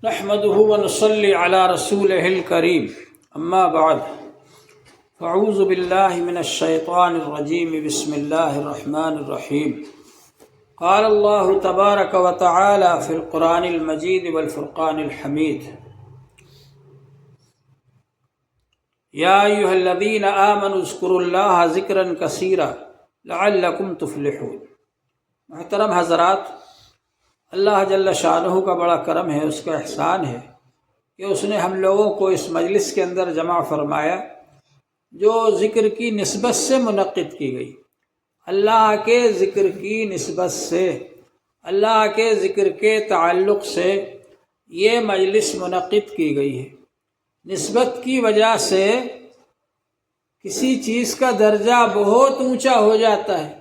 نحمده ونصلي على رسوله الكريم اما بعد فاعوذ بالله من الشيطان الرجيم بسم الله الرحمن الرحيم قال الله تبارك وتعالى في القرآن المجيد والفرقان الحميد يا أيها الذين آمنوا اذكروا الله ذكرا كثيرا لعلكم تفلحون۔ محترم حضرات، اللہ جل شانہ کا بڑا کرم ہے، اس کا احسان ہے کہ اس نے ہم لوگوں کو اس مجلس کے اندر جمع فرمایا جو ذکر کی نسبت سے منعقد کی گئی۔ اللہ کے ذکر کی نسبت سے، اللہ کے ذکر کے تعلق سے یہ مجلس منعقد کی گئی ہے۔ نسبت کی وجہ سے کسی چیز کا درجہ بہت اونچا ہو جاتا ہے۔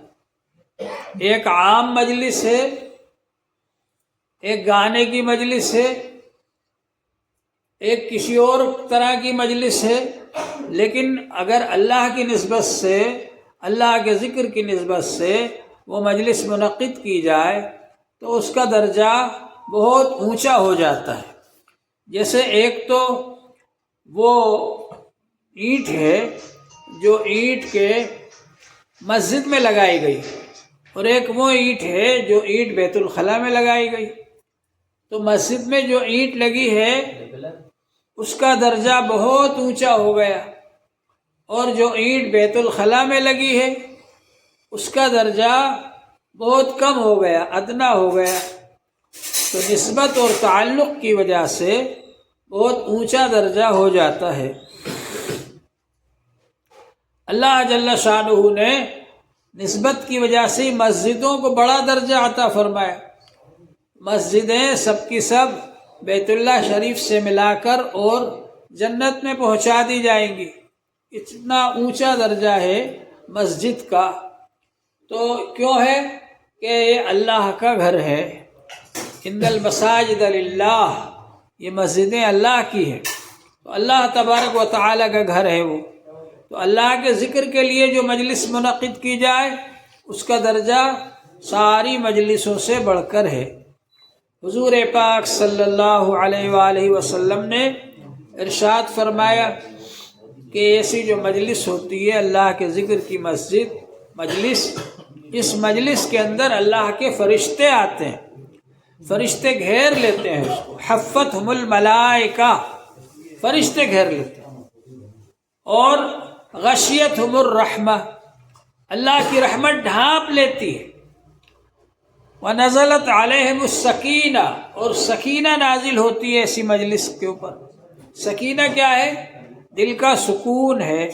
ایک عام مجلس ہے، ایک گانے کی مجلس ہے، ایک کسی اور طرح کی مجلس ہے، لیکن اگر اللہ کی نسبت سے، اللہ کے ذکر کی نسبت سے وہ مجلس منعقد کی جائے تو اس کا درجہ بہت اونچا ہو جاتا ہے۔ جیسے ایک تو وہ اینٹ ہے جو اینٹ کے مسجد میں لگائی گئی، اور ایک وہ اینٹ ہے جو اینٹ بیت الخلاء میں لگائی گئی۔ تو مسجد میں جو اینٹ لگی ہے اس کا درجہ بہت اونچا ہو گیا، اور جو اینٹ بیت الخلاء میں لگی ہے اس کا درجہ بہت کم ہو گیا، ادنا ہو گیا۔ تو نسبت اور تعلق کی وجہ سے بہت اونچا درجہ ہو جاتا ہے۔ اللہ جل شانہ نے نسبت کی وجہ سے مسجدوں کو بڑا درجہ عطا فرمایا۔ مسجدیں سب کی سب بیت اللہ شریف سے ملا کر اور جنت میں پہنچا دی جائیں گی، اتنا اونچا درجہ ہے مسجد کا۔ تو کیوں ہے کہ یہ اللہ کا گھر ہے۔ ان المساجد للہ، یہ مسجدیں اللہ کی ہیں، تو اللہ تبارک و تعالیٰ کا گھر ہے وہ۔ تو اللہ کے ذکر کے لیے جو مجلس منعقد کی جائے اس کا درجہ ساری مجلسوں سے بڑھ کر ہے۔ حضور پاک صلی اللہ علیہ وآلہ وسلم نے ارشاد فرمایا کہ ایسی جو مجلس ہوتی ہے اللہ کے ذکر کی مجلس، اس مجلس کے اندر اللہ کے فرشتے آتے ہیں، فرشتے گھیر لیتے ہیں اس کو، حفتہم الملائکہ، فرشتے گھیر لیتے ہیں، اور غشیتہم الرحمہ، اللہ کی رحمت ڈھانپ لیتی ہے۔ وَنَزَلَتْ عَلَيْهِمُ السَّكِينَةُ، اور سکینہ نازل ہوتی ہے ایسی مجلس کے اوپر۔ سکینہ کیا ہے؟ دل کا سکون ہے۔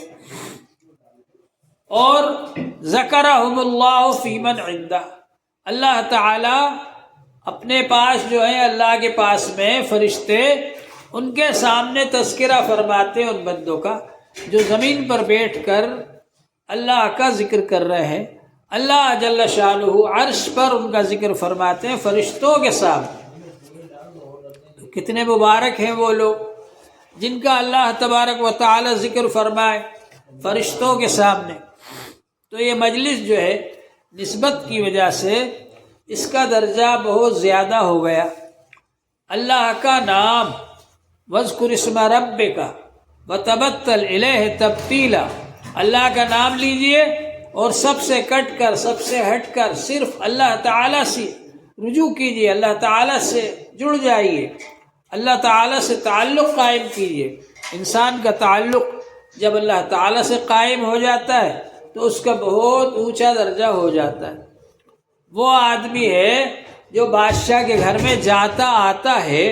اور ذَكَرَهُمُ اللَّهُ فِي مَنْ عِنْدَهُ، اللہ تعالیٰ اپنے پاس جو ہے، اللہ کے پاس میں فرشتے ان کے سامنے تذکرہ فرماتے ہیں ان بندوں کا جو زمین پر بیٹھ کر اللہ کا ذکر کر رہے ہیں۔ اللہ جل شانہ عرش پر ان کا ذکر فرماتے ہیں فرشتوں کے سامنے۔ کتنے مبارک ہیں وہ لوگ جن کا اللہ تبارک و تعالی ذکر فرمائے فرشتوں کے سامنے۔ تو یہ مجلس جو ہے نسبت کی وجہ سے اس کا درجہ بہت زیادہ ہو گیا۔ اللہ کا نام، وَاذْكُرِ اسْمَ رَبِّكَ وَتَبَتَّلْ إِلَيْهِ تَبْتِيلًا، اللہ کا نام لیجئے اور سب سے کٹ کر، سب سے ہٹ کر صرف اللہ تعالیٰ سے رجوع کیجئے، اللہ تعالیٰ سے جڑ جائیے، اللہ تعالیٰ سے تعلق قائم کیجئے۔ انسان کا تعلق جب اللہ تعالیٰ سے قائم ہو جاتا ہے تو اس کا بہت اونچا درجہ ہو جاتا ہے۔ وہ آدمی ہے جو بادشاہ کے گھر میں جاتا آتا ہے،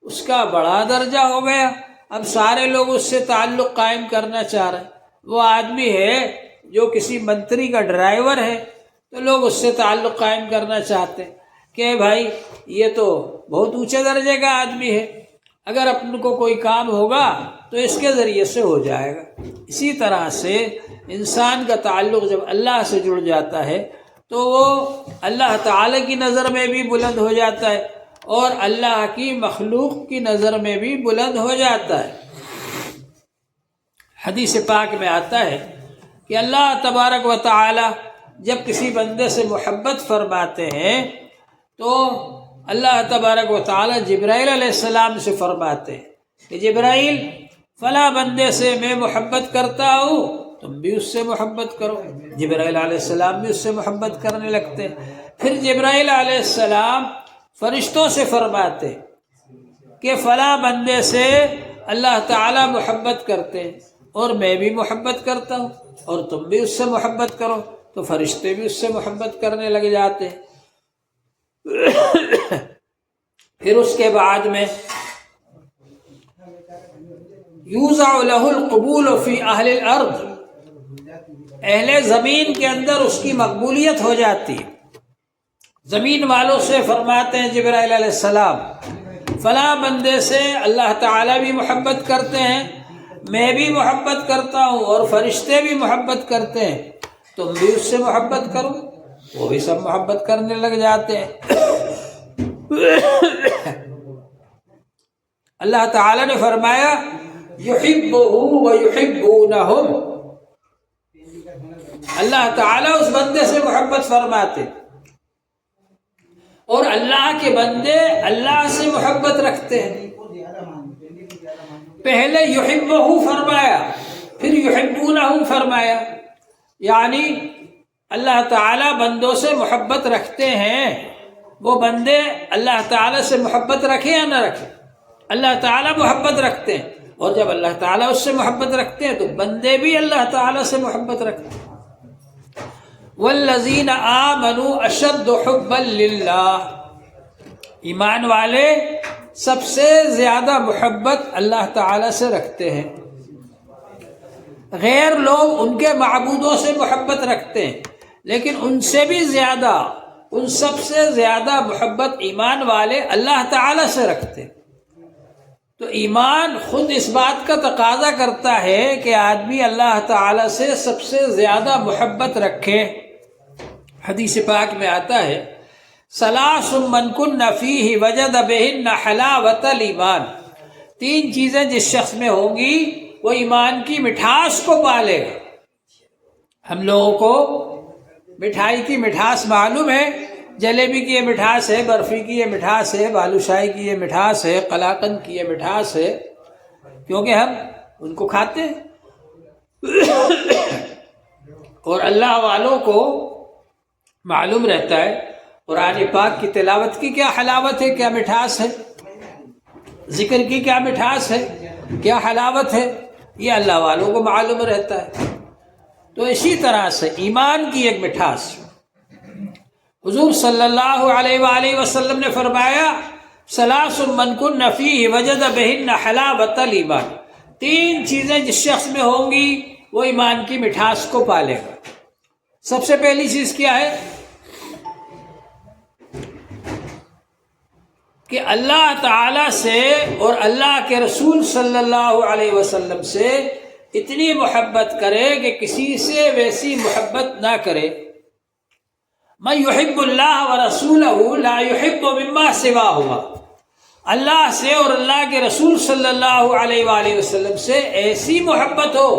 اس کا بڑا درجہ ہو گیا، اب سارے لوگ اس سے تعلق قائم کرنا چاہ رہے ہیں۔ وہ آدمی ہے جو کسی منتری کا ڈرائیور ہے تو لوگ اس سے تعلق قائم کرنا چاہتے ہیں کہ بھائی یہ تو بہت اونچے درجے کا آدمی ہے، اگر اپن کو کوئی کام ہوگا تو اس کے ذریعے سے ہو جائے گا۔ اسی طرح سے انسان کا تعلق جب اللہ سے جڑ جاتا ہے تو وہ اللہ تعالیٰ کی نظر میں بھی بلند ہو جاتا ہے اور اللہ کی مخلوق کی نظر میں بھی بلند ہو جاتا ہے۔ حدیث پاک میں آتا ہے کہ اللہ تبارک و تعالی جب کسی بندے سے محبت فرماتے ہیں تو اللہ تبارک و تعالی جبرائیل علیہ السلام سے فرماتے ہیں کہ جبرائیل فلاں بندے سے میں محبت کرتا ہوں، تم بھی اس سے محبت کرو۔ جبرائیل علیہ السلام بھی اس سے محبت کرنے لگتے ہیں۔ پھر جبرائیل علیہ السلام فرشتوں سے فرماتے کہ فلاں بندے سے اللہ تعالی محبت کرتے ہیں اور میں بھی محبت کرتا ہوں اور تم بھی اس سے محبت کرو، تو فرشتے بھی اس سے محبت کرنے لگ جاتے ہیں۔ پھر اس کے بعد میں یوزع لہ القبول فی اہل الارض، اہل زمین کے اندر اس کی مقبولیت ہو جاتی ہے۔ زمین والوں سے فرماتے ہیں جبرائیل علیہ السلام فلاں بندے سے اللہ تعالیٰ بھی محبت کرتے ہیں، میں بھی محبت کرتا ہوں اور فرشتے بھی محبت کرتے ہیں، تم بھی اس سے محبت کرو، وہ بھی سب محبت کرنے لگ جاتے ہیں۔ اللہ تعالیٰ نے فرمایا یحبہ ویحبونہم، اللہ تعالیٰ اس بندے سے محبت فرماتے اور اللہ کے بندے اللہ سے محبت رکھتے ہیں۔ پہلے یحبہ فرمایا، پھر یحبونہم فرمایا، یعنی اللہ تعالیٰ بندوں سے محبت رکھتے ہیں۔ وہ بندے اللہ تعالیٰ سے محبت رکھیں یا نہ رکھیں، اللہ تعالیٰ محبت رکھتے ہیں، اور جب اللہ تعالیٰ اس سے محبت رکھتے ہیں تو بندے بھی اللہ تعالیٰ سے محبت رکھتے ہیں۔ والذین آمنوا اشد حبا للہ، ایمان والے سب سے زیادہ محبت اللہ تعالیٰ سے رکھتے ہیں۔ غیر لوگ ان کے معبودوں سے محبت رکھتے ہیں، لیکن ان سے بھی زیادہ، ان سب سے زیادہ محبت ایمان والے اللہ تعالیٰ سے رکھتے ہیں۔ تو ایمان خود اس بات کا تقاضا کرتا ہے کہ آدمی اللہ تعالیٰ سے سب سے زیادہ محبت رکھے۔ حدیث پاک میں آتا ہے ثلاث من کن فیہ وجد بہن حلاوت الایمان، تین چیزیں جس شخص میں ہوں گی وہ ایمان کی مٹھاس کو پالے گا۔ ہم لوگوں کو مٹھائی کی مٹھاس معلوم ہے، جلیبی کی یہ مٹھاس ہے، برفی کی یہ مٹھاس ہے، بالوشاہی کی یہ مٹھاس ہے، قلاقند کی یہ مٹھاس ہے، کیونکہ ہم ان کو کھاتے ہیں۔ اور اللہ والوں کو معلوم رہتا ہے قرآن پاک کی تلاوت کی کیا حلاوت ہے، کیا مٹھاس ہے، ذکر کی کیا مٹھاس ہے، کیا حلاوت ہے، یہ اللہ والوں کو معلوم رہتا ہے۔ تو اسی طرح سے ایمان کی ایک مٹھاس، حضور صلی اللہ علیہ وآلہ وسلم نے فرمایا ثلاث من کن فیہ وجد بہن حلاوت الایمان، تین چیزیں جس شخص میں ہوں گی وہ ایمان کی مٹھاس کو پالے گا۔ سب سے پہلی چیز کیا ہے کہ اللہ تعالی سے اور اللہ کے رسول صلی اللہ علیہ وسلم سے اتنی محبت کرے کہ کسی سے ویسی محبت نہ کرے۔ من یحب اللہ ورسولہ لا یحب مما سواہما، اللہ سے اور اللہ کے رسول صلی اللہ علیہ وآلہ وسلم سے ایسی محبت ہو،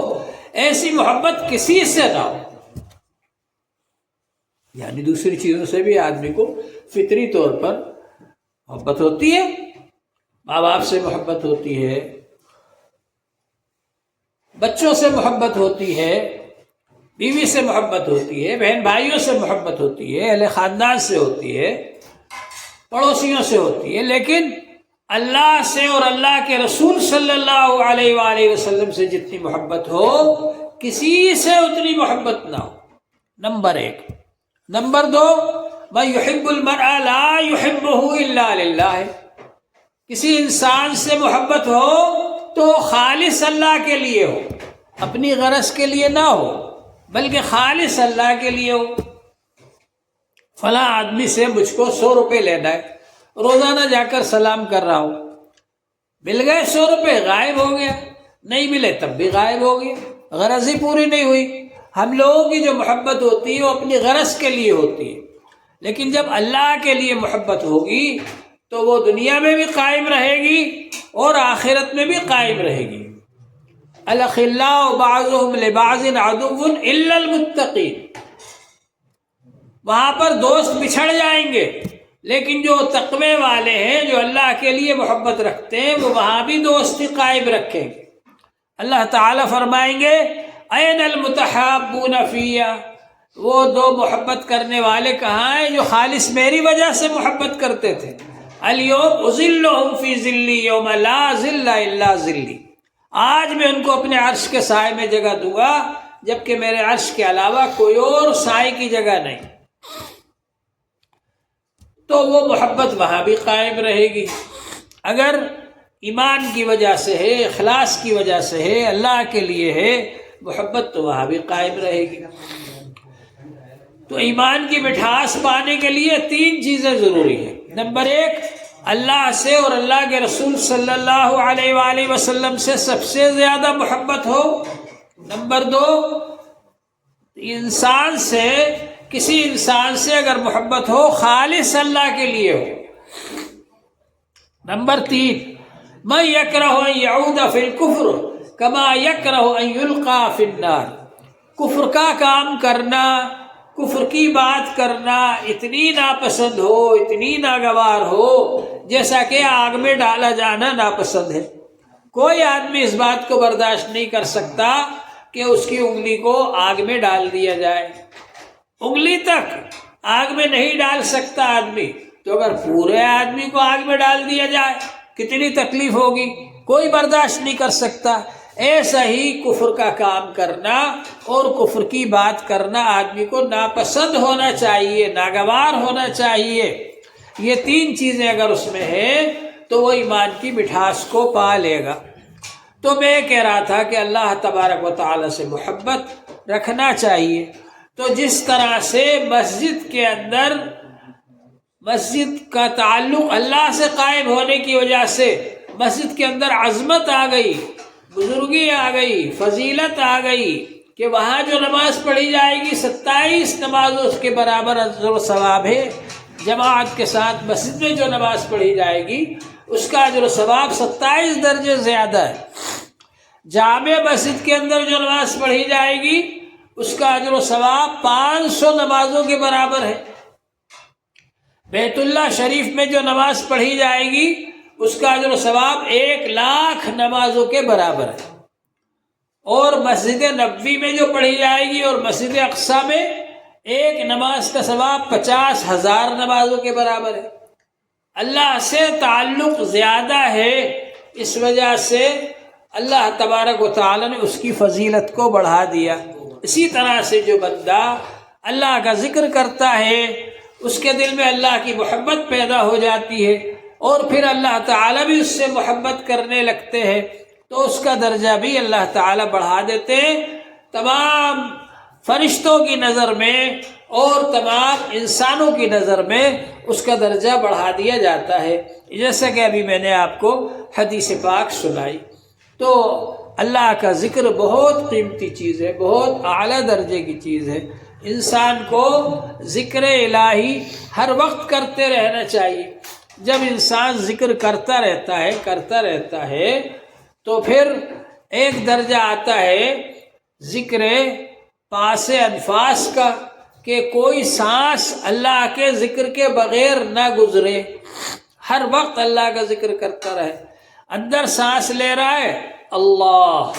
ایسی محبت کسی سے نہ ہو۔ یعنی دوسری چیزوں سے بھی آدمی کو فطری طور پر محبت ہوتی ہے، ماں باپ سے محبت ہوتی ہے، بچوں سے محبت ہوتی ہے، بیوی سے محبت ہوتی ہے، بہن بھائیوں سے محبت ہوتی ہے، اہل خاندان سے ہوتی ہے، پڑوسیوں سے ہوتی ہے، لیکن اللہ سے اور اللہ کے رسول صلی اللہ علیہ وآلہ وسلم سے جتنی محبت ہو کسی سے اتنی محبت نہ ہو، نمبر ایک۔ نمبر دو، من یحب المرء لا یحبہ الا للہ، کسی انسان سے محبت ہو تو خالص اللہ کے لیے ہو، اپنی غرض کے لیے نہ ہو بلکہ خالص اللہ کے لیے ہو۔ فلاں آدمی سے مجھ کو 100 روپے لینا ہے، روزانہ جا کر سلام کر رہا ہوں، مل گئے 100 روپے، غائب ہو گیا، نہیں ملے تب بھی غائب ہو گیا، غرض ہی پوری نہیں ہوئی۔ ہم لوگوں کی جو محبت ہوتی ہے وہ اپنی غرض کے لیے ہوتی ہے، لیکن جب اللہ کے لیے محبت ہوگی تو وہ دنیا میں بھی قائم رہے گی اور آخرت میں بھی قائم رہے گی۔ الاخلاء بعضهم لبعض عدو الا المتقین، وہاں پر دوست بچھڑ جائیں گے لیکن جو تقوی والے ہیں، جو اللہ کے لیے محبت رکھتے ہیں، وہ وہاں بھی دوستی قائم رکھیں گے۔ اللہ تعالیٰ فرمائیں گے این المتحابون فیہ، وہ دو محبت کرنے والے کہاں ہیں جو خالص میری وجہ سے محبت کرتے تھے؟ الیوم اظلہم فی ظلی یوم لا ظل الا ظلی، آج میں ان کو اپنے عرش کے سائے میں جگہ دوں گا جبکہ میرے عرش کے علاوہ کوئی اور سائے کی جگہ نہیں۔ تو وہ محبت وہاں بھی قائم رہے گی۔ اگر ایمان کی وجہ سے ہے، اخلاص کی وجہ سے ہے، اللہ کے لیے ہے محبت، تو وہاں بھی قائم رہے گی۔ تو ایمان کی مٹھاس پانے کے لیے تین چیزیں ضروری ہیں۔ نمبر ایک، اللہ سے اور اللہ کے رسول صلی اللہ علیہ وآلہ وسلم سے سب سے زیادہ محبت ہو۔ نمبر دو، انسان سے، کسی انسان سے اگر محبت ہو خالص اللہ کے لیے ہو۔ نمبر تین، من یکرہ ان یعود فی الکفر کما یکرہ ان یلقا فی النار، کفر کا کام کرنا، کفر کی بات کرنا اتنی ناپسند ہو، اتنی ناگوار ہو جیسا کہ آگ میں ڈالا جانا ناپسند ہے۔ کوئی آدمی اس بات کو برداشت نہیں کر سکتا کہ اس کی انگلی کو آگ میں ڈال دیا جائے۔ انگلی تک آگ میں نہیں ڈال سکتا آدمی، تو اگر پورے آدمی کو آگ میں ڈال دیا جائے کتنی تکلیف ہوگی، کوئی برداشت نہیں کر سکتا۔ ایسا ہی کفر کا کام کرنا اور کفر کی بات کرنا آدمی کو ناپسند ہونا چاہیے، ناگوار ہونا چاہیے۔ یہ تین چیزیں اگر اس میں ہیں تو وہ ایمان کی مٹھاس کو پا لے گا۔ تو میں کہہ رہا تھا کہ اللہ تبارک و تعالیٰ سے محبت رکھنا چاہیے۔ تو جس طرح سے مسجد کے اندر، مسجد کا تعلق اللہ سے قائم ہونے کی وجہ سے مسجد کے اندر عظمت آ گئی، بزرگی آ گئی، فضیلت آ گئی کہ وہاں جو نماز پڑھی جائے گی 27 نمازوں کے برابر اجر و ثواب ہے۔ جماعت کے ساتھ مسجد میں جو نماز پڑھی جائے گی اس کا اجر و ثواب 27 درجے زیادہ ہے۔ جامع مسجد کے اندر جو نماز پڑھی جائے گی اس کا اجر و ثواب 500 نمازوں کے برابر ہے۔ بیت اللہ شریف میں جو نماز پڑھی جائے گی اس کا اجر و ثواب 1,00,000 نمازوں کے برابر ہے۔ اور مسجد نبوی میں جو پڑھی جائے گی اور مسجد اقصی میں ایک نماز کا ثواب 50,000 نمازوں کے برابر ہے۔ اللہ سے تعلق زیادہ ہے، اس وجہ سے اللہ تبارک و تعالی نے اس کی فضیلت کو بڑھا دیا۔ اسی طرح سے جو بندہ اللہ کا ذکر کرتا ہے اس کے دل میں اللہ کی محبت پیدا ہو جاتی ہے، اور پھر اللہ تعالیٰ بھی اس سے محبت کرنے لگتے ہیں، تو اس کا درجہ بھی اللہ تعالیٰ بڑھا دیتے ہیں۔ تمام فرشتوں کی نظر میں اور تمام انسانوں کی نظر میں اس کا درجہ بڑھا دیا جاتا ہے، جیسا کہ ابھی میں نے آپ کو حدیث پاک سنائی۔ تو اللہ کا ذکر بہت قیمتی چیز ہے، بہت اعلیٰ درجے کی چیز ہے۔ انسان کو ذکر الہی ہر وقت کرتے رہنا چاہیے۔ جب انسان ذکر کرتا رہتا ہے تو پھر ایک درجہ آتا ہے ذکر پاس انفاس کا، کہ کوئی سانس اللہ کے ذکر کے بغیر نہ گزرے، ہر وقت اللہ کا ذکر کرتا رہے۔ اندر سانس لے رہا ہے اللہ،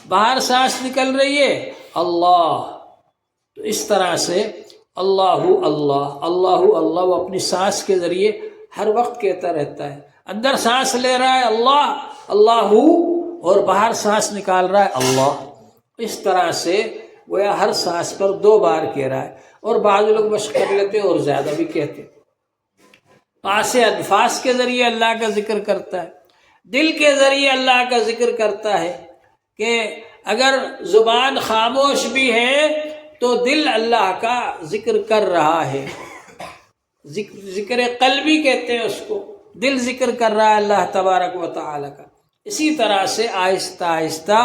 باہر سانس نکل رہی ہے اللہ، تو اس طرح سے اللہ اللہ اللہ اللہ وہ اپنی سانس کے ذریعے ہر وقت کہتا رہتا ہے۔ اندر سانس لے رہا ہے اللہ اللہ، اور باہر سانس نکال رہا ہے اللہ۔ اس طرح سے وہ ہر سانس پر 2 بار کہہ رہا ہے، اور بعض لوگ مشق کر لیتے اور زیادہ بھی کہتے۔ پاس انفاس کے ذریعے اللہ کا ذکر کرتا ہے، دل کے ذریعے اللہ کا ذکر کرتا ہے، کہ اگر زبان خاموش بھی ہے تو دل اللہ کا ذکر کر رہا ہے۔ ذکر قلبی کہتے ہیں اس کو، دل ذکر کر رہا ہے اللہ تبارک و تعالی کا۔ اسی طرح سے آہستہ آہستہ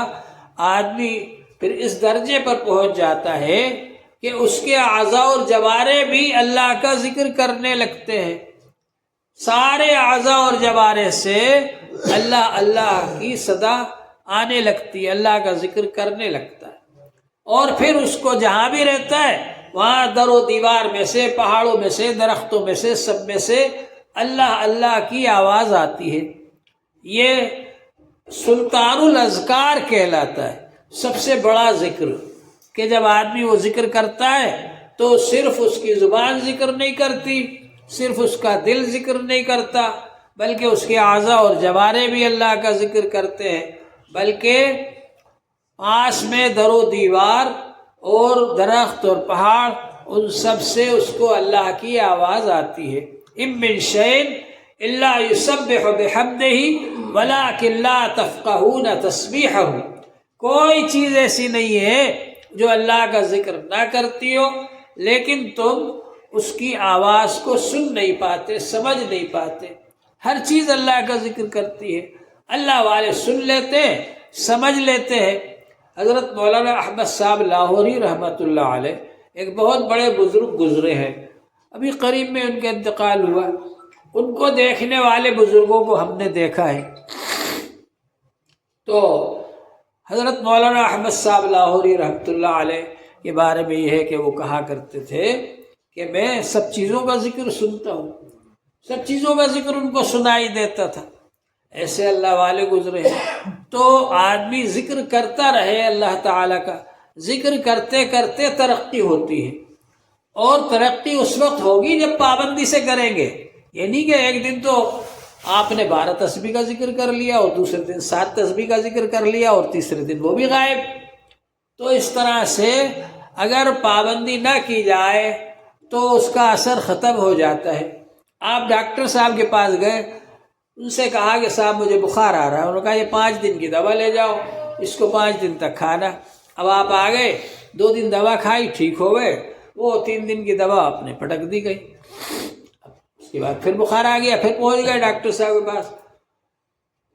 آدمی پھر اس درجے پر پہنچ جاتا ہے کہ اس کے اعضاء اور جوارے بھی اللہ کا ذکر کرنے لگتے ہیں۔ سارے اعضاء اور جوارے سے اللہ اللہ کی صدا آنے لگتی ہے، اللہ کا ذکر کرنے لگتا ہے، اور پھر اس کو جہاں بھی رہتا ہے وہاں در و دیوار میں سے، پہاڑوں میں سے، درختوں میں سے، سب میں سے اللہ اللہ کی آواز آتی ہے۔ یہ سلطان الاذکار کہلاتا ہے، سب سے بڑا ذکر، کہ جب آدمی وہ ذکر کرتا ہے تو صرف اس کی زبان ذکر نہیں کرتی، صرف اس کا دل ذکر نہیں کرتا، بلکہ اس کے اعضاء اور جوارے بھی اللہ کا ذکر کرتے ہیں، بلکہ پاس میں در و دیوار اور درخت اور پہاڑ، ان سب سے اس کو اللہ کی آواز آتی ہے۔ اِن مِّن شَيْءٍ إِلَّا يُسَبِّحُ بِحَمْدِهِ وَلَٰكِن لَّا تَفْقَهُونَ تَسْبِيحَهُ، کوئی چیز ایسی نہیں ہے جو اللہ کا ذکر نہ کرتی ہو، لیکن تم اس کی آواز کو سن نہیں پاتے، سمجھ نہیں پاتے۔ ہر چیز اللہ کا ذکر کرتی ہے، اللہ والے سن لیتے ہیں، سمجھ لیتے ہیں۔ حضرت مولانا احمد صاحب لاہوری رحمۃ اللہ علیہ ایک بہت بڑے بزرگ گزرے ہیں، ابھی قریب میں ان کا انتقال ہوا۔ ان کو دیکھنے والے بزرگوں کو ہم نے دیکھا ہے۔ تو حضرت مولانا احمد صاحب لاہوری رحمۃ اللہ علیہ کے بارے میں یہ ہے کہ وہ کہا کرتے تھے کہ میں سب چیزوں کا ذکر سنتا ہوں، سب چیزوں کا ذکر ان کو سنائی دیتا تھا۔ ایسے اللہ والے گزرے ہیں۔ تو آدمی ذکر کرتا رہے اللہ تعالیٰ کا، ذکر کرتے کرتے ترقی ہوتی ہے، اور ترقی اس وقت ہوگی جب پابندی سے کریں گے۔ یہ نہیں کہ ایک دن تو آپ نے 12 تسبیح کا ذکر کر لیا اور دوسرے دن 7 تسبیح کا ذکر کر لیا اور تیسرے دن وہ بھی غائب۔ تو اس طرح سے اگر پابندی نہ کی جائے تو اس کا اثر ختم ہو جاتا ہے۔ آپ ڈاکٹر صاحب کے پاس گئے، ان سے کہا کہ صاحب مجھے بخار آ رہا ہے، انہوں نے کہا یہ 5 دن کی دوا لے جاؤ، اس کو 5 دن تک کھانا۔ اب آپ آ گئے، 2 دن دوا کھائی، ٹھیک ہو گئے، وہ 3 دن کی دوا آپ نے پٹک دی گئی۔ اس کے بعد پھر بخار آ گیا، پھر پہنچ گئے ڈاکٹر صاحب کے پاس،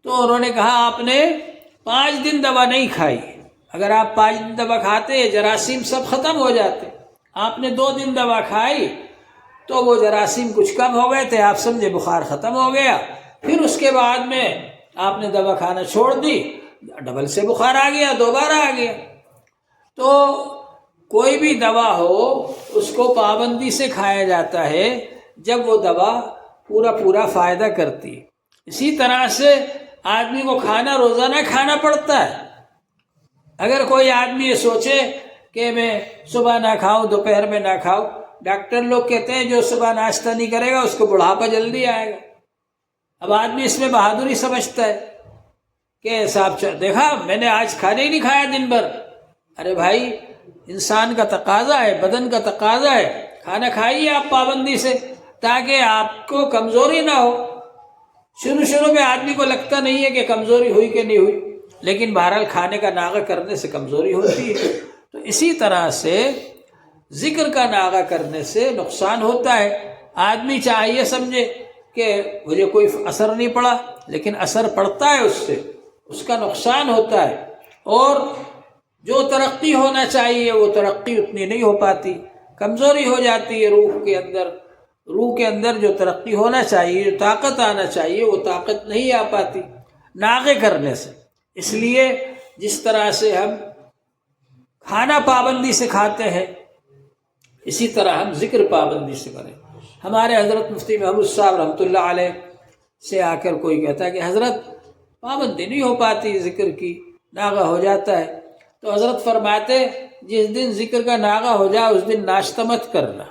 تو انہوں نے کہا آپ نے 5 دن دوا نہیں کھائی، اگر آپ 5 دن دوا کھاتے جراثیم سب ختم ہو جاتے۔ آپ نے 2 دن دوا کھائی تو وہ جراثیم کچھ کم ہو گئے تھے، آپ سمجھے بخار ختم ہو گیا۔ پھر اس کے بعد میں آپ نے دوا کھانا چھوڑ دی، ڈبل سے بخار آ گیا، دوبارہ آ گیا۔ تو کوئی بھی دوا ہو اس کو پابندی سے کھایا جاتا ہے جب وہ دوا پورا فائدہ کرتی ہے۔ اسی طرح سے آدمی کو کھانا روزانہ کھانا پڑتا ہے۔ اگر کوئی آدمی یہ سوچے کہ میں صبح نہ کھاؤں، دوپہر میں نہ کھاؤں، ڈاکٹر لوگ کہتے ہیں جو صبح ناشتہ نہیں کرے گا اس کو بڑھاپا جلدی آئے گا۔ اب آدمی اس میں بہادری سمجھتا ہے کہ صاحب دیکھا میں نے آج کھانا ہی نہیں کھایا دن بھر۔ ارے بھائی، انسان کا تقاضا ہے، بدن کا تقاضا ہے، کھانا کھائیے آپ پابندی سے تاکہ آپ کو کمزوری نہ ہو۔ شروع میں آدمی کو لگتا نہیں ہے کہ کمزوری ہوئی کہ نہیں ہوئی، لیکن بہرحال کھانے کا ناغہ کرنے سے کمزوری ہوتی ہے۔ تو اسی طرح سے ذکر کا ناغہ کرنے سے نقصان ہوتا ہے۔ آدمی چاہیے سمجھے کہ مجھے کوئی اثر نہیں پڑا، لیکن اثر پڑتا ہے، اس سے اس کا نقصان ہوتا ہے، اور جو ترقی ہونا چاہیے وہ ترقی اتنی نہیں ہو پاتی، کمزوری ہو جاتی ہے روح کے اندر جو ترقی ہونا چاہیے، جو طاقت آنا چاہیے، وہ طاقت نہیں آ پاتی ناغے کرنے سے۔ اس لیے جس طرح سے ہم کھانا پابندی سے کھاتے ہیں، اسی طرح ہم ذکر پابندی سے کریں۔ ہمارے حضرت مفتی محمود صاحب رحمۃ اللہ علیہ سے آ کر کوئی کہتا ہے کہ حضرت پابندی نہیں ہو پاتی ذکر کی، ناغہ ہو جاتا ہے، تو حضرت فرماتے جس دن ذکر کا ناغہ ہو جائے اس دن ناشتہ مت کرنا۔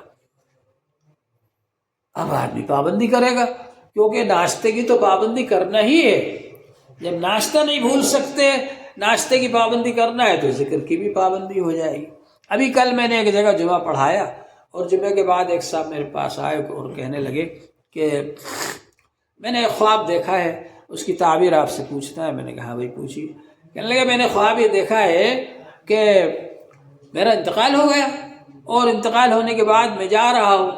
اب آدمی پابندی کرے گا، کیونکہ ناشتے کی تو پابندی کرنا ہی ہے۔ جب ناشتہ نہیں بھول سکتے، ناشتے کی پابندی کرنا ہے تو ذکر کی بھی پابندی ہو جائے گی۔ ابھی کل میں نے ایک جگہ جمعہ پڑھایا، اور جمعے کے بعد ایک صاحب میرے پاس آئے اور کہنے لگے کہ میں نے ایک خواب دیکھا ہے، اس کی تعبیر آپ سے پوچھنا ہے۔ میں نے کہا ہاں بھائی پوچھیے۔ کہنے لگے میں نے خواب یہ دیکھا ہے کہ میرا انتقال ہو گیا، اور انتقال ہونے کے بعد میں جا رہا ہوں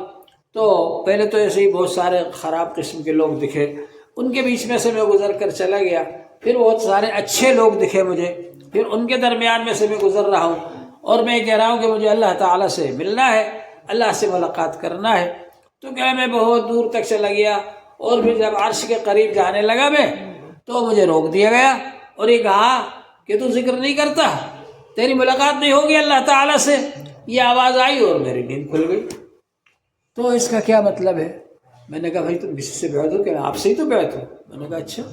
تو پہلے تو ایسے ہی بہت سارے خراب قسم کے لوگ دکھے، ان کے بیچ میں سے میں گزر کر چلا گیا، پھر بہت سارے اچھے لوگ دکھے مجھے، پھر ان کے درمیان میں سے میں گزر رہا ہوں، اور میں کہہ رہا ہوں کہ مجھے اللہ تعالیٰ سے ملنا ہے، اللہ سے ملاقات کرنا ہے۔ تو کیا میں بہت دور تک چلا گیا، اور پھر جب عرش کے قریب جانے لگا میں تو مجھے روک دیا گیا، اور یہ کہا کہ تو ذکر نہیں کرتا، تیری ملاقات نہیں ہوگی اللہ تعالیٰ سے۔ یہ آواز آئی اور میری نیند کھل گئی۔ تو اس کا کیا مطلب ہے؟ میں نے کہا بھائی تم کسی سے بیعت ہو؟ کہ آپ سے ہی تو بیعت ہو۔ میں نے کہا اچھا،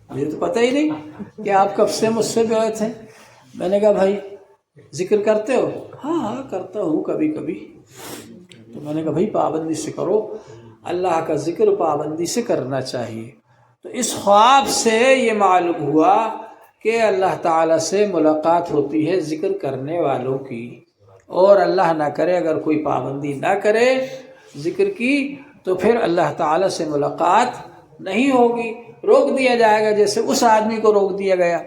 مجھے تو پتہ ہی نہیں کہ آپ کب سے مجھ سے بیعت ہیں۔ میں نے کہا بھائی ذکر کرتے ہو؟ ہاں کرتا ہوں کبھی کبھی۔ تو میں نے کہا بھائی پابندی سے کرو، اللہ کا ذکر پابندی سے کرنا چاہیے۔ تو اس خواب سے یہ معلوم ہوا کہ اللہ تعالیٰ سے ملاقات ہوتی ہے ذکر کرنے والوں کی، اور اللہ نہ کرے اگر کوئی پابندی نہ کرے ذکر کی تو پھر اللہ تعالیٰ سے ملاقات نہیں ہوگی، روک دیا جائے گا، جیسے اس آدمی کو روک دیا گیا۔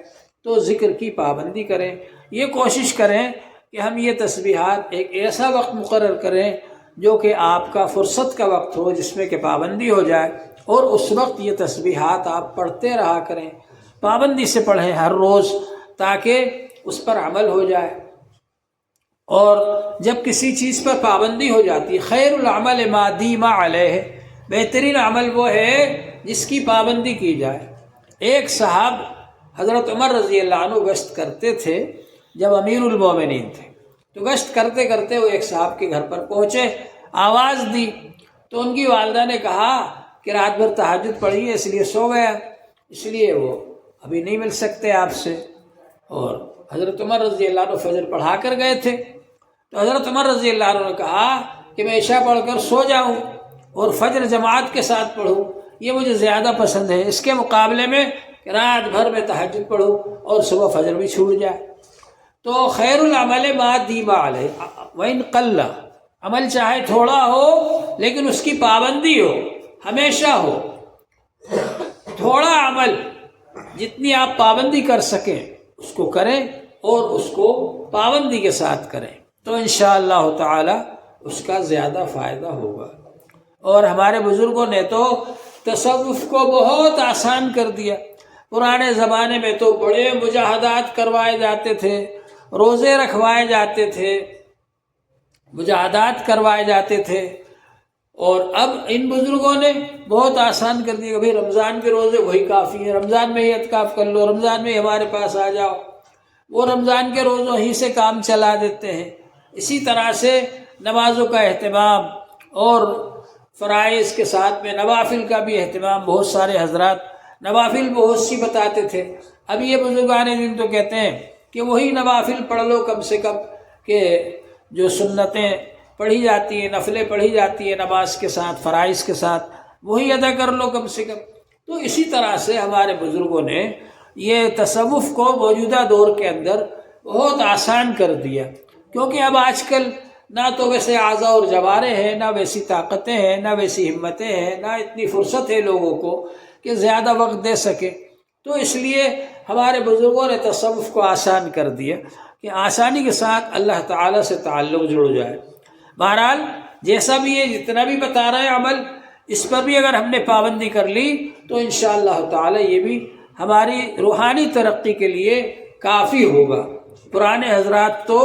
تو ذکر کی پابندی کریں، یہ کوشش کریں کہ ہم یہ تسبیحات ایک ایسا وقت مقرر کریں جو کہ آپ کا فرصت کا وقت ہو، جس میں کہ پابندی ہو جائے، اور اس وقت یہ تسبیحات آپ پڑھتے رہا کریں، پابندی سے پڑھیں ہر روز، تاکہ اس پر عمل ہو جائے۔ اور جب کسی چیز پر پابندی ہو جاتی ہے، خیر العمل ما دیم علیہ، بہترین عمل وہ ہے جس کی پابندی کی جائے۔ ایک صاحب حضرت عمر رضی اللہ عنہ گشت کرتے تھے جب امیر المومنین تھے، تو گشت کرتے کرتے وہ ایک صاحب کے گھر پر پہنچے، آواز دی تو ان کی والدہ نے کہا کہ رات بھر تہجد پڑھی ہے اس لیے سو گیا، اس لیے وہ ابھی نہیں مل سکتے آپ سے۔ اور حضرت عمر رضی اللہ عنہ فجر پڑھا کر گئے تھے، تو حضرت عمر رضی اللہ عنہ نے کہا کہ میں عشاء پڑھ کر سو جاؤں اور فجر جماعت کے ساتھ پڑھوں، یہ مجھے زیادہ پسند ہے، اس کے مقابلے میں کہ رات بھر میں تہجد پڑھوں اور صبح فجر بھی چھوٹ جائے۔ تو خیر العمل ما دیم علیہ وإن قل، عمل چاہے تھوڑا ہو لیکن اس کی پابندی ہو، ہمیشہ ہو۔ تھوڑا عمل جتنی آپ پابندی کر سکیں اس کو کریں، اور اس کو پابندی کے ساتھ کریں، تو انشاءاللہ تعالی اس کا زیادہ فائدہ ہوگا۔ اور ہمارے بزرگوں نے تو تصوف کو بہت آسان کر دیا۔ پرانے زمانے میں تو بڑے مجاہدات کروائے جاتے تھے، روزے رکھوائے جاتے تھے، مجاہدات کروائے جاتے تھے، اور اب ان بزرگوں نے بہت آسان کر دیا کہ بھئی رمضان کے روزے وہی کافی ہیں، رمضان میں ہی اعتکاف کر لو، رمضان میں ہی ہمارے پاس آ جاؤ۔ وہ رمضان کے روزوں ہی سے کام چلا دیتے ہیں۔ اسی طرح سے نمازوں کا اہتمام اور فرائض کے ساتھ میں نوافل کا بھی اہتمام، بہت سارے حضرات نوافل بہت سی بتاتے تھے، اب یہ بزرگان دین تو کہتے ہیں کہ وہی نوافل پڑھ لو کم سے کم، کہ جو سنتیں پڑھی جاتی ہیں، نفلیں پڑھی جاتی ہیں نماز کے ساتھ، فرائض کے ساتھ، وہی ادا کر لو کم سے کم۔ تو اسی طرح سے ہمارے بزرگوں نے یہ تصوف کو موجودہ دور کے اندر بہت آسان کر دیا، کیونکہ اب آج کل نہ تو ویسے اعضاء اور جوارے ہیں، نہ ویسی طاقتیں ہیں، نہ ویسی ہمتیں ہیں، نہ اتنی فرصت ہے لوگوں کو کہ زیادہ وقت دے سکے۔ تو اس لیے ہمارے بزرگوں نے تصوف کو آسان کر دیا کہ آسانی کے ساتھ اللہ تعالیٰ سے تعلق جڑ جائے۔ بہرحال جیسا بھی ہے، جتنا بھی بتا رہے ہیں عمل، اس پر بھی اگر ہم نے پابندی کر لی تو انشاءاللہ تعالیٰ یہ بھی ہماری روحانی ترقی کے لیے کافی ہوگا۔ پرانے حضرات تو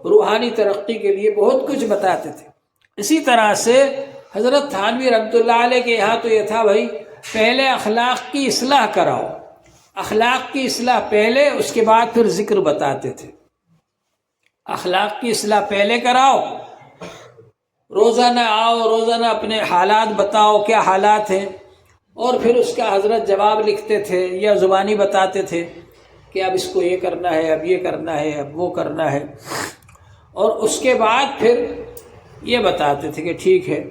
روحانی ترقی کے لیے بہت کچھ بتاتے تھے۔ اسی طرح سے حضرت تھانوی رحمۃ اللہ علیہ کے یہاں تو یہ تھا بھائی پہلے اخلاق کی اصلاح کراؤ، اخلاق کی اصلاح پہلے، اس کے بعد پھر ذکر بتاتے تھے۔ اخلاق کی اصلاح پہلے کراؤ، روزانہ آؤ، روزانہ اپنے حالات بتاؤ کیا حالات ہیں، اور پھر اس کا حضرت جواب لکھتے تھے یا زبانی بتاتے تھے کہ اب اس کو یہ کرنا ہے، اب یہ کرنا ہے، اب وہ کرنا ہے، اور اس کے بعد پھر یہ بتاتے تھے کہ ٹھیک ہے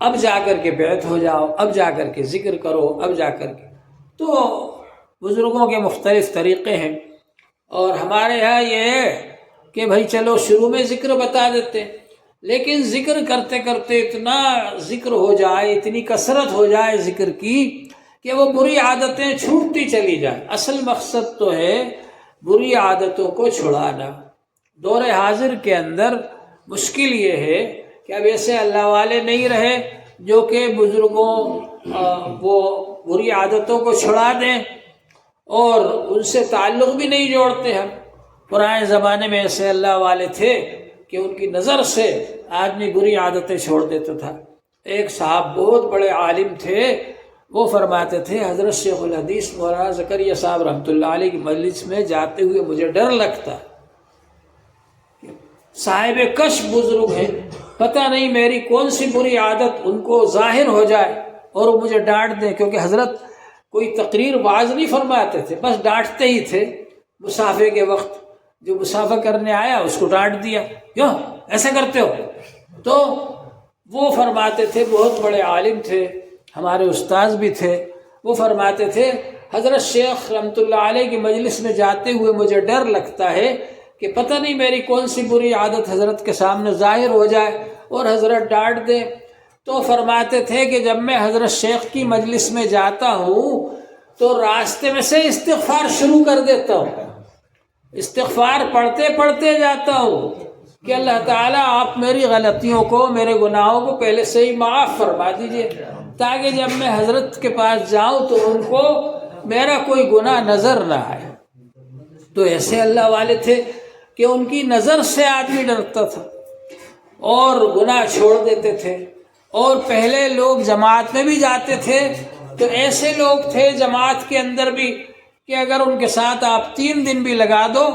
اب جا کر کے بیعت ہو جاؤ، اب جا کر کے ذکر کرو، اب جا کر کے۔ تو بزرگوں کے مختلف طریقے ہیں، اور ہمارے یہاں یہ ہے کہ بھائی چلو شروع میں ذکر بتا دیتے، لیکن ذکر کرتے کرتے اتنا ذکر ہو جائے، اتنی کثرت ہو جائے ذکر کی کہ وہ بری عادتیں چھوٹتی چلی جائیں۔ اصل مقصد تو ہے بری عادتوں کو چھڑانا۔ دور حاضر کے اندر مشکل یہ ہے کہ اب ایسے اللہ والے نہیں رہے جو کہ بزرگوں وہ بری عادتوں کو چھڑا دیں اور ان سے تعلق بھی نہیں جوڑتے ہم۔ پرانے زمانے میں ایسے اللہ والے تھے کہ ان کی نظر سے آدمی بری عادتیں چھوڑ دیتا تھا۔ ایک صاحب بہت بڑے عالم تھے، وہ فرماتے تھے حضرت شیخ الحدیث مولانا زکریا صاحب رحمۃ اللہ علیہ کی مجلس میں جاتے ہوئے مجھے ڈر لگتا صاحب کش بزرگ ہیں، پتہ نہیں میری کون سی بری عادت ان کو ظاہر ہو جائے اور وہ مجھے ڈانٹ دیں، کیونکہ حضرت کوئی تقریر واعظ نہیں فرماتے تھے، بس ڈانٹتے ہی تھے۔ مسافے کے وقت جو مسافہ کرنے آیا اس کو ڈانٹ دیا، کیوں ایسا کرتے ہو؟ تو وہ فرماتے تھے، بہت بڑے عالم تھے، ہمارے استاذ بھی تھے، وہ فرماتے تھے حضرت شیخ رحمۃ اللہ علیہ کی مجلس میں جاتے ہوئے مجھے ڈر لگتا ہے کہ پتہ نہیں میری کون سی بری عادت حضرت کے سامنے ظاہر ہو جائے اور حضرت ڈانٹ دے۔ تو فرماتے تھے کہ جب میں حضرت شیخ کی مجلس میں جاتا ہوں تو راستے میں سے استغفار شروع کر دیتا ہوں، استغفار پڑھتے پڑھتے جاتا ہوں کہ اللہ تعالیٰ آپ میری غلطیوں کو، میرے گناہوں کو پہلے سے ہی معاف فرما دیجئے، تاکہ جب میں حضرت کے پاس جاؤں تو ان کو میرا کوئی گناہ نظر نہ آئے۔ تو ایسے اللہ والے تھے کہ ان کی نظر سے آدمی ڈرتا تھا اور گناہ چھوڑ دیتے تھے۔ اور پہلے لوگ جماعت میں بھی جاتے تھے تو ایسے لوگ تھے جماعت کے اندر بھی کہ اگر ان کے ساتھ آپ 3 دن بھی لگا دو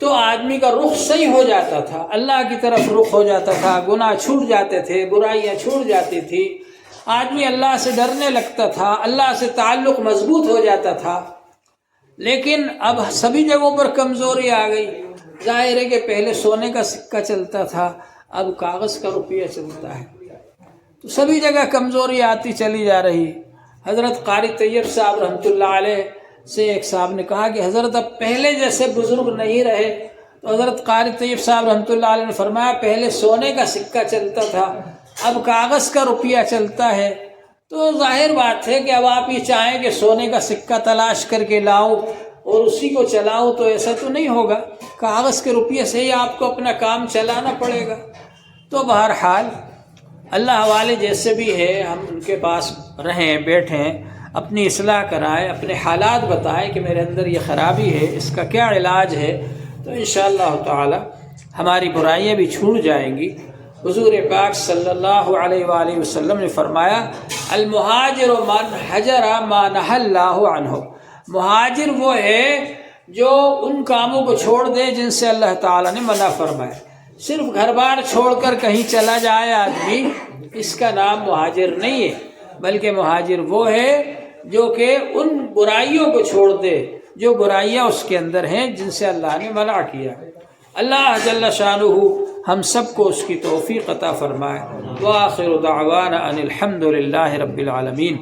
تو آدمی کا رخ صحیح ہو جاتا تھا، اللہ کی طرف رخ ہو جاتا تھا، گناہ چھوٹ جاتے تھے، برائیاں چھوٹ جاتی تھی، آدمی اللہ سے ڈرنے لگتا تھا، اللہ سے تعلق مضبوط ہو جاتا تھا۔ لیکن اب سبھی جگہوں پر کمزوری آ گئی۔ ظاہر ہے کہ پہلے سونے کا سکہ چلتا تھا، اب کاغذ کا روپیہ چلتا ہے، تو سبھی جگہ کمزوری آتی چلی جا رہی۔ حضرت قاری طیب صاحب رحمۃ اللہ علیہ سے ایک صاحب نے کہا کہ حضرت اب پہلے جیسے بزرگ نہیں رہے، تو حضرت قاری طیب صاحب رحمۃ اللہ علیہ نے فرمایا پہلے سونے کا سکہ چلتا تھا، اب کاغذ کا روپیہ چلتا ہے۔ تو ظاہر بات ہے کہ اب آپ یہ چاہیں کہ سونے کا سکہ تلاش کر کے لاؤں اور اسی کو چلاؤں تو ایسا تو نہیں ہوگا، کاغذ کے روپیے سے ہی آپ کو اپنا کام چلانا پڑے گا۔ تو بہرحال اللہ والے جیسے بھی ہے ہم ان کے پاس رہیں، بیٹھیں، اپنی اصلاح کرائیں، اپنے حالات بتائیں کہ میرے اندر یہ خرابی ہے، اس کا کیا علاج ہے، تو انشاءاللہ تعالی ہماری برائیاں بھی چھوٹ جائیں گی۔ حضور پاک صلی اللہ علیہ وآلہ وسلم نے فرمایا المہاجر من حجر ما نہى اللہ عنہ، مہاجر وہ ہے جو ان کاموں کو چھوڑ دے جن سے اللہ تعالیٰ نے منع فرمایا۔ صرف گھر بار چھوڑ کر کہیں چلا جائے آدمی، اس کا نام مہاجر نہیں ہے، بلکہ مہاجر وہ ہے جو کہ ان برائیوں کو چھوڑ دے جو برائیاں اس کے اندر ہیں جن سے اللہ نے منع کیا۔ اللہ جل شانہ ہم سب کو اس کی توفیق عطا فرمائے۔ وآخر دعوانا ان الحمد للہ رب العالمین۔